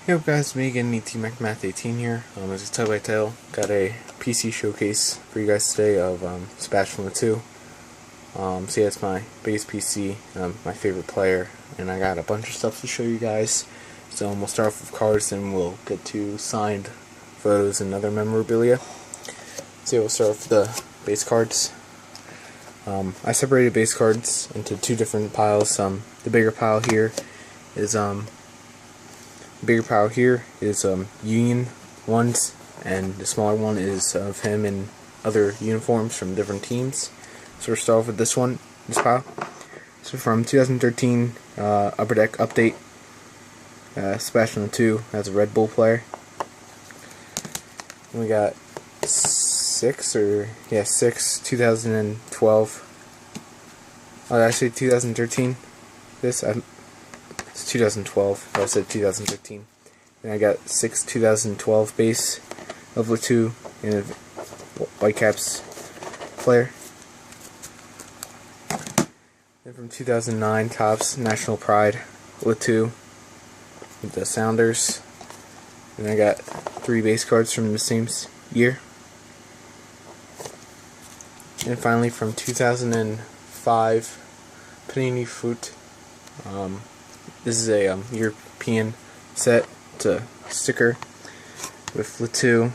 Hey up guys, me again, Math18 here. As you tell by title, got a PC showcase for you guys today of Sebastien the toux. So yeah, it's my biggest PC, my favorite player, and I got a bunch of stuff to show you guys. So we'll start off with cards, and we'll get to signed photos and other memorabilia. So yeah, we'll start off with the base cards. I separated base cards into two different piles. The bigger pile here is Union ones, and the smaller one is of him in other uniforms from different teams. So we'll start off with this pile. So from 2013 Upper Deck update, Sebastien the toux as a Red Bull player. And we got six 2012. Oh, actually 2013. It's 2012. I said 2013. And I got 6 2012 base of the toux in a Whitecaps player. Then from 2009 Topps National Pride the toux with the Sounders. And I got 3 base cards from the same year. And finally from 2005 Panini Foot. This is a European set. It's a sticker with the toux,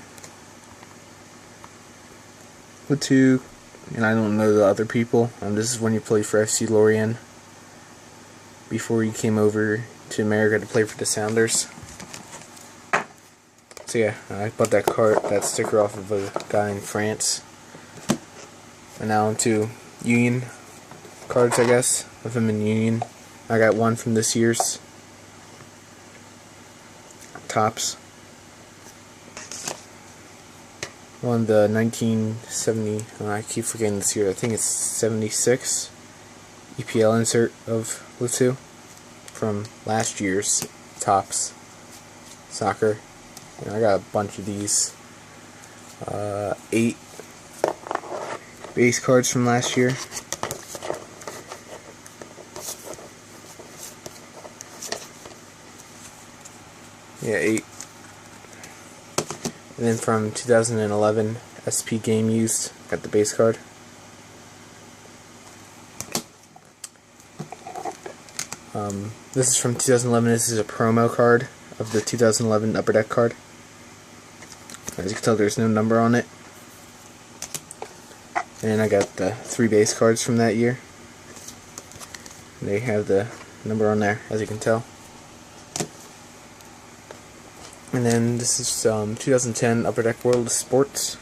and I don't know the other people. This is when you played for FC Lorient before you came over to America to play for the Sounders. So yeah, I bought that sticker off of a guy in France. And now into Union cards, I guess, of him in Union. I got one from this year's Topps. One the 1970, I keep forgetting this year, I think it's 76 EPL insert of the toux from last year's Topps soccer. I got a bunch of these. 8 base cards from last year. Yeah, 8. And then from 2011, SP Game Used, got the base card. This is from 2011. This is a promo card of the 2011 Upper Deck card. As you can tell, there's no number on it. And I got the 3 base cards from that year. They have the number on there, as you can tell. And then this is 2010 Upper Deck World of Sports.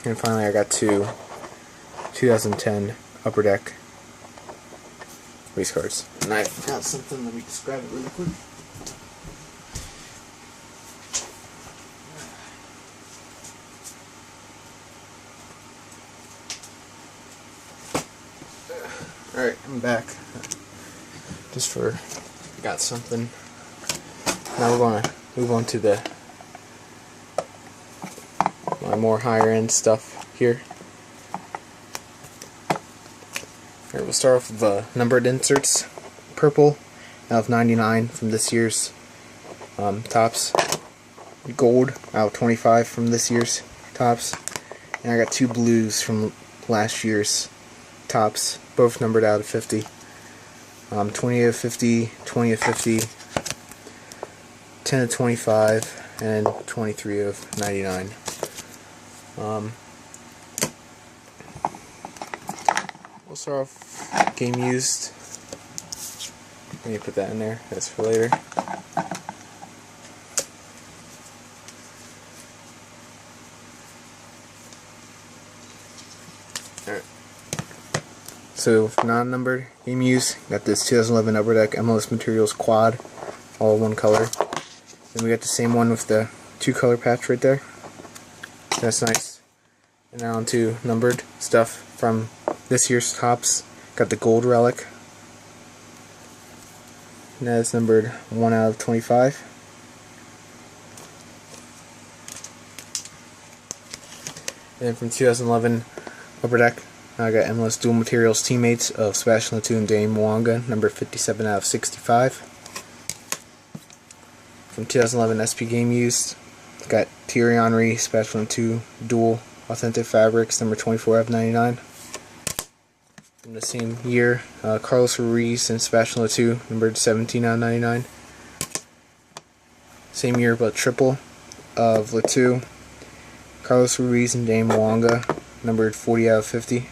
And finally I got 2 2010 Upper Deck base cards. And I found something, let me just grab it really quick. Alright, I'm back. Got something. Now we're going to move on to my more higher end stuff here. Alright, we'll start off with the numbered inserts. Purple out of 99 from this year's Topps. Gold out of 25 from this year's Topps. And I got 2 blues from last year's Topps, both numbered out of 50. 20 of 50, 20 of 50, 10 of 25, and 23 of 99. We'll start off Game Used. Let me put that in there. That's for later. Alright. So, non-numbered Game Used, got this 2011 Upper Deck MLS Materials Quad, all one color. Then we got the same one with the 2-color patch right there. That's nice. And now onto numbered stuff from this year's Topps. Got the gold relic. And that's numbered 1 out of 25. And then from 2011 Upper Deck, I got MLS Dual Materials Teammates of Sebastien and Dane Mwanga, number 57 out of 65. From 2011 SP Game Used, got Thierry Henry, Sebastien Dual Authentic Fabrics, number 24 out of 99. From the same year, Carlos Ruiz and Sebastien, number 17 out of 99. Same year, but triple of Latou, Carlos Ruiz and Dane Mwanga, numbered 40 out of 50.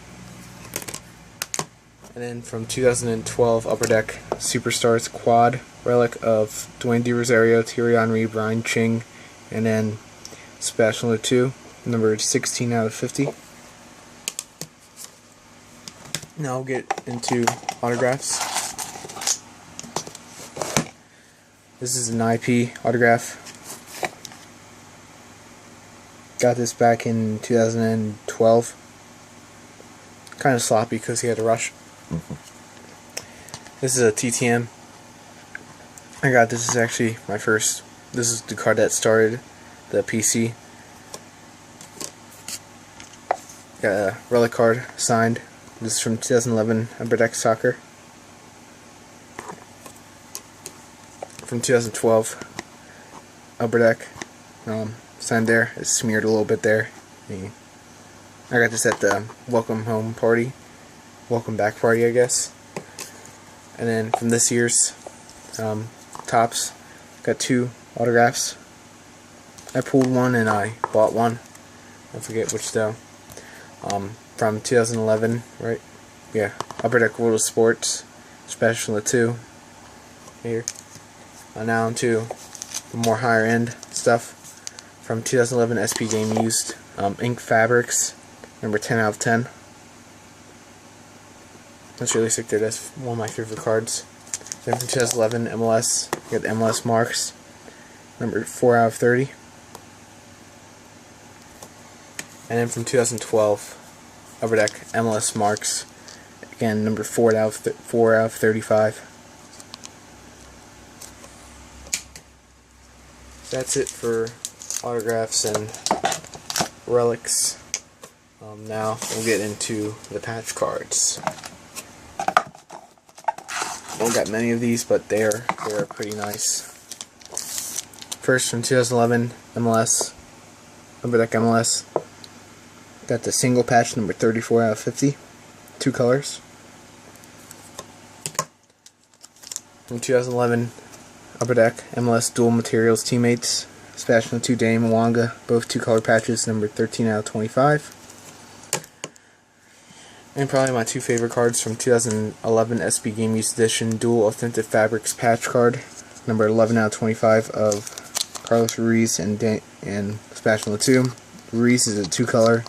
And then from 2012, Upper Deck Superstars Quad Relic of Dwayne De Rosario, Thierry Henry, Brian Ching, and then Sebastien Latou, numbered 16 out of 50. Now I'll get into autographs. This is an IP autograph. Got this back in 2012. Kind of sloppy because he had to rush. This is a TTM. I got this is actually my first. This is the card that started the PC. Got a relic card signed. This is from 2011 Upper Deck Soccer. From 2012 Upper Deck. Signed there. It's smeared a little bit there. I got this at the welcome home party. Welcome back party, I guess. And then from this year's Topps, got two autographs. I pulled one and I bought one. I forget which though. From 2011, right? Yeah, Upper Deck World of Sports, Sebastien Latou. Here. Now into the more higher end stuff. From 2011 SP Game Used, Ink Fabrics, number 10 out of 10. That's really sick there. That's one of my favorite cards. Then from 2011 MLS, you got the MLS Marks, number 4 out of 30. And then from 2012, Upper Deck MLS Marks, again number 4 out of 35. So that's it for autographs and relics. Now we'll get into the patch cards. Don't got many of these, but they're pretty nice. First from 2011 MLS, Upper Deck MLS. Got the single patch number 34 out of 50, two colors. From 2011 Upper Deck MLS Dual Materials Teammates, Sebastien Latou, Dane Mwanga, both two color patches, number 13 out of 25. And probably my two favorite cards from 2011 SP Game Used Edition Dual Authentic Fabrics patch card, number 11 out of 25 of Carlos Ruiz and Sebastien Latou. Ruiz is a two color,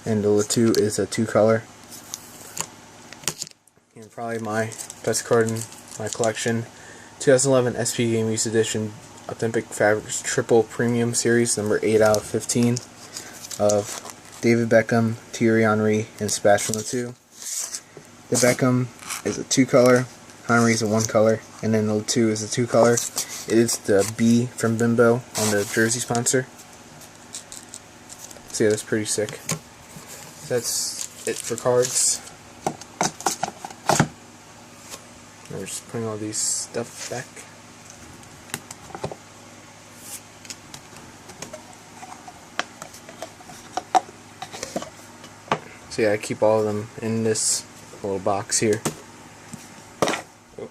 and the Latou is a two color. And probably my best card in my collection, 2011 SP Game Used Edition Authentic Fabrics Triple Premium Series, number 8 out of 15 of David Beckham, Thierry Henry, and Sebastien Latou. The Beckham is a two color, Henry is a one color, and then the Latou is a two color. It is the B from Bimbo on the jersey sponsor. So yeah, that's pretty sick. That's it for cards. We're just putting all these stuff back. So yeah, I keep all of them in this little box here. Oh.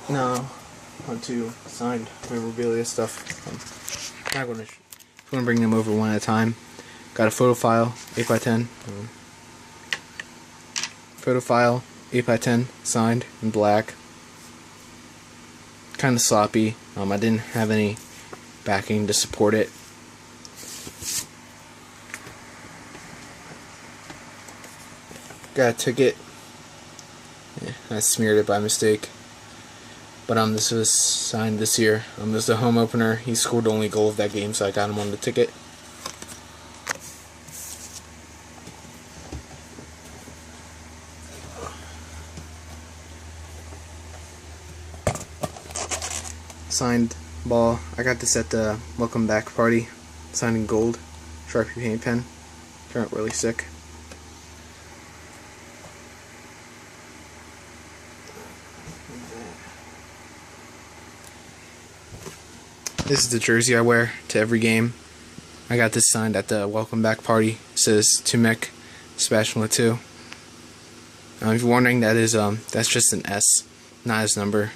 Now, on to signed memorabilia stuff. I'm not just going to bring them over one at a time. Got a photo file, 8x10. Photo file, 8x10, signed in black. Kind of sloppy. I didn't have any backing to support it. Got a ticket. Yeah, I smeared it by mistake. But this was signed this year. This was the home opener. He scored the only goal of that game, so I got him on the ticket. Signed ball. I got this at the welcome back party. Signed in gold. Sharpie paint pen. Turned out really sick. This is the jersey I wear to every game. I got this signed at the welcome back party. It says toux, Sebastien. If you're wondering, that's just an S, not his number.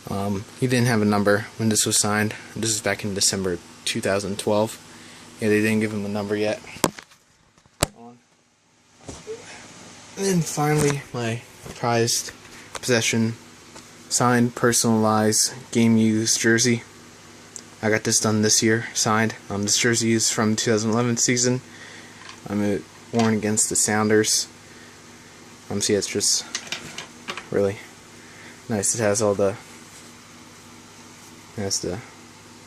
He didn't have a number when this was signed. This is back in December 2012. Yeah, they didn't give him a number yet. And then finally, my prized possession, signed, personalized, game used jersey. I got this done this year, signed. This jersey is from 2011 season. Worn against the Sounders. See, it's just really nice. It has the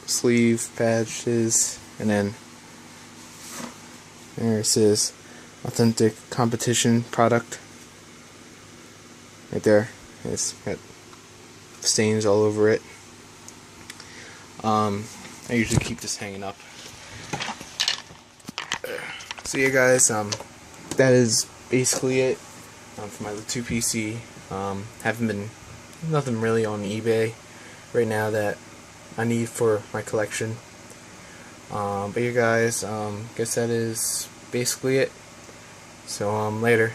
sleeve patches, and then there it says authentic competition product. Right there. It's got stains all over it. I usually keep this hanging up. So yeah, guys, that is basically it for my toux PC. Nothing really on eBay right now that I need for my collection. But you guys, guess that is basically it. So later.